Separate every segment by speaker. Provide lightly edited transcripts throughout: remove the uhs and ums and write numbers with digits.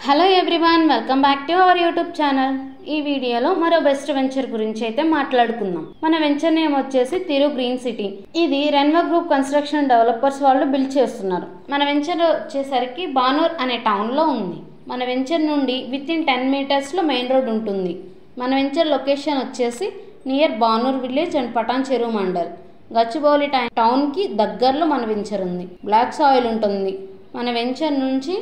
Speaker 1: Hello everyone, welcome back to our YouTube channel. ఈ వీడియోలో మరో బెస్ట్ వెంచర్ గురించి అయితే మాట్లాడుకుందాం. మన వెంచర్ నేమ్ వచ్చేసి తిరు గ్రీన్ సిటీ. ఇది రెన్వా గ్రూప్ కన్స్ట్రక్షన్ డెవలపర్స్ వాళ్ళు బిల్డ్ చేస్తున్నారు. మన వెంచర్ వచ్చేసరికి బానూర్ అనే టౌన్లో ఉంది. మన వెంచర్ నుండి విత్ ఇన్ 10 మీటర్స్లో మెయిన్ రోడ్ ఉంటుంది. మన వెంచర్ లొకేషన్ వచ్చేసి near Banur village and Patancheru mandal, Gachibowli టౌన్కి దగ్గరలో మన వెంచర్ ఉంది. బ్లాక్ సాయిల్ ఉంటుంది. మన వెంచర్ నుంచి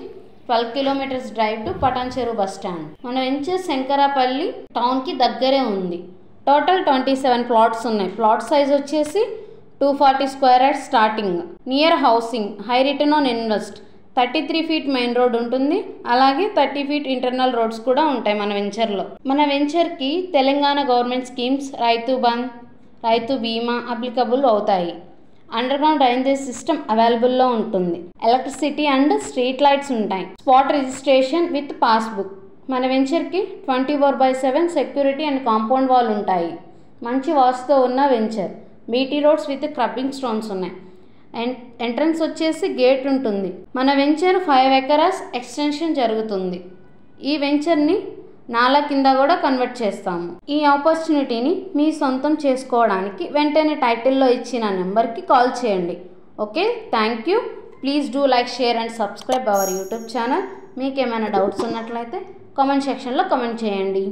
Speaker 1: 12 కిలోమీటర్స్ డ్రైవ్ టు పటాన్ చెరువు బస్ స్టాండ్. మన వెంచర్ శంకరాపల్లి టౌన్కి దగ్గరే ఉంది. టోటల్ 27 ప్లాట్స్ ఉన్నాయి. ప్లాట్ సైజ్ వచ్చేసి 240 square yards starting. Near housing, high return on invest. 33 feet main road ఉంటుంది. అలాగే 30 ఫీట్ ఇంటర్నల్ రోడ్స్ కూడా ఉంటాయి మన వెంచర్లో. మన వెంచర్కి తెలంగాణ గవర్నమెంట్ స్కీమ్స్, రైతు బంద్, రైతు బీమా అప్లికబుల్ అవుతాయి. అండర్ గ్రౌండ్ డ్రైనేజ్ సిస్టమ్ అవైలబుల్లో ఉంటుంది. ఎలక్ట్రిసిటీ అండ్ స్ట్రీట్ లైట్స్ ఉంటాయి. Spot registration with passbook. మన వెంచర్కి 24/7 సెక్యూరిటీ అండ్ కాంపౌండ్ వాల్ ఉంటాయి. మంచి వాస్తుతో ఉన్న venture. BT roads with kerbing stones ఉన్నాయి. ఎంట్రన్స్ వచ్చేసి గేట్ ఉంటుంది. మన వెంచర్ 5 ఎకరాస్ ఎక్స్టెన్షన్ జరుగుతుంది. ఈ వెంచర్ని నాలా కింద కూడా కన్వర్ట్ చేస్తాము. ఈ ఆపర్చునిటీని మీ సొంతం చేసుకోవడానికి వెంటనే టైటిల్లో ఇచ్చిన నెంబర్కి కాల్ చేయండి. Okay, thank you. Please do like, share and subscribe our YouTube channel. మీకు ఏమైనా డౌట్స్ ఉన్నట్లయితే కామెంట్ సెక్షన్లో కామెంట్ చేయండి.